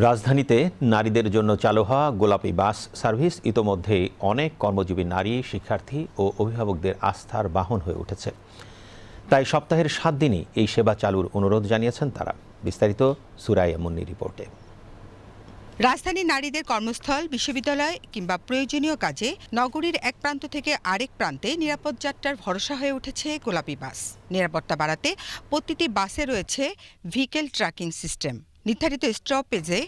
রাজধানীতে নারীদের জন্য চালু হওয়া গোলাপী বাস সার্ভিস ইতোমধ্যেই অনেক কর্মজীবী নারী, শিক্ষার্থী ও অভিভাবকদের আস্থার বাহন হয়ে উঠেছে। তাই সপ্তাহের 7 দিনই এই সেবা চালুর অনুরোধ জানিয়েছেন তারা। বিস্তারিত সুরাইয়া মুন্নি রিপোর্টে। রাজধানীর নারীদের কর্মস্থল, বিশ্ববিদ্যালয় কিংবা প্রয়োজনীয় কাজে নগরীর এক প্রান্ত থেকে আরেক প্রান্তে নিরাপদ যাত্রার ভরসা হয়ে উঠেছে গোলাপী বাস। নিরাপত্তা বাড়াতে প্রতিটি বাসে রয়েছে ভেহিকেল ট্র্যাকিং সিস্টেম, নির্ধারিত স্টপেজে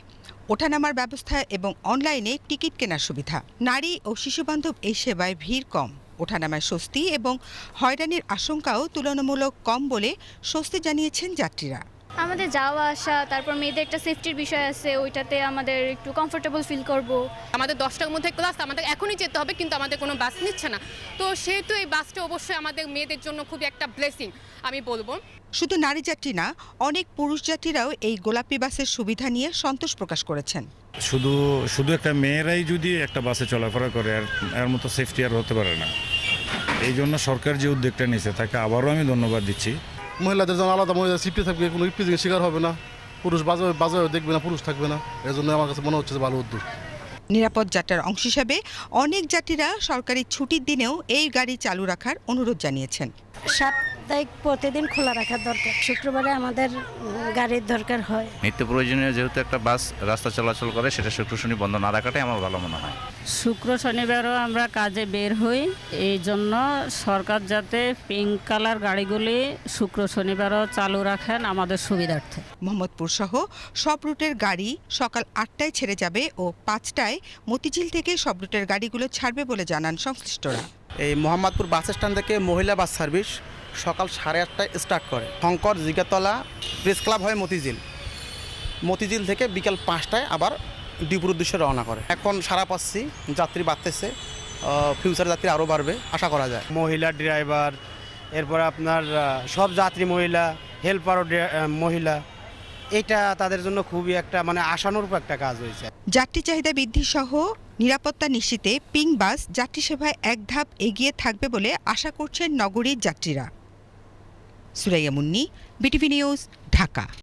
ওঠানামার ব্যবস্থা এবং অনলাইনে টিকিট কেনার সুবিধা। নারী ও শিশুবান্ধব এই সেবায় ভিড় কম, ওঠানামায় স্বস্তি এবং হয়রানির আশঙ্কাও তুলনামূলক কম বলে স্বস্তি জানিয়েছেন যাত্রীরা। আমাদের যাওয়া আসা, তারপর মেয়েদের একটা সেফটির বিষয় আছে, ওইটাতে আমাদের একটু কমফোর্টেবল ফিল করব। আমাদের 10টার মধ্যে ক্লাস, আমাদের এখনই যেতে হবে, কিন্তু আমাদের কোনো বাস নিচ্ছে না। তো সেহেতু এই বাসটা অবশ্যই আমাদের মেয়েদের জন্য খুবই একটা ব্লেসিং আমি বলবো। শুধু নারী যাত্রী না, অনেক পুরুষ যাত্রীরাও এই গোলাপী বাসের সুবিধা নিয়ে সন্তোষ প্রকাশ করেছেন। শুধু একটা মেয়েরাই যদি একটা বাসে চলাফেরা করে, এর মতো সেফটি আর হতে পারে না। এই জন্য সরকার যে উদ্যোগটা নিয়েছে তাকে আবারও আমি ধন্যবাদ দিচ্ছি। মহিলাদের জন্য আলাদা মহিলা সিফটি থাকবে, কোনো ইফটিজিংয়ের শিকার হবে না, পুরুষ বাজারে দেখবে না, পুরুষ থাকবে না। এর জন্য আমার কাছে মনে হচ্ছে ভালো উদ্যোগ। নিরাপদ যাত্রার অংশ হিসাবে অনেক যাত্রীরা সরকারি ছুটির দিনেও এই গাড়ি চালু রাখার অনুরোধ জানিয়েছেন। সাপ্তাহিক প্রতিদিন খোলা রাখার দরকার, শুক্রবারে আমাদের গাড়ির দরকার হয়। নিত্য প্রয়োজনীয় যেহেতু একটা বাস রাস্তা চলাচল করে, সেটা শুক্র শনি বন্ধ না রাখাটাই আমার ভালো মনে হয়। শুক্র শনিবারও আমরা কাজে বের হই, এই জন্য সরকার যাতে পিঙ্ক কালার গাড়িগুলি শুক্র শনিবারও চালু রাখেন আমাদের সুবিধার্থে। মোহাম্মদপুর সহ সব রুটের গাড়ি সকাল 8টায় ছেড়ে যাবে ও 5টায় মতিঝিল থেকে সব রুটের গাড়িগুলো ছাড়বে বলে জানান সংশ্লিষ্টরা। এই মোহাম্মদপুর বাস স্ট্যান্ড থেকে মহিলা বাস সার্ভিস সকাল 8:30টায় স্টার্ট করে। শঙ্কর জিগাতলা প্রেস ক্লাব হয়ে মতিঝিল থেকে বিকাল 5টায় আবার ডিপুর উদ্দেশ্যে রওনা করে। এখন সারা পাচ্ছি, যাত্রী বাড়তেছে, ফিউচার যাত্রী আরও বাড়বে আশা করা যায়। মহিলা ড্রাইভার, এরপর আপনার সব যাত্রী মহিলা, হেল্পারও মহিলা, এটা তাদের জন্য খুবই একটা আশানুরূপ একটা কাজ হয়েছে। যাত্রী চাহিদা বৃদ্ধি সহ নিরাপত্তা নিশ্চিতে পিঙ্ক বাস যাত্রী সেবায় এক ধাপ এগিয়ে থাকবে বলে আশা করছেন নগরীর যাত্রীরা। Suraiya Munni, BTV news, Dhaka.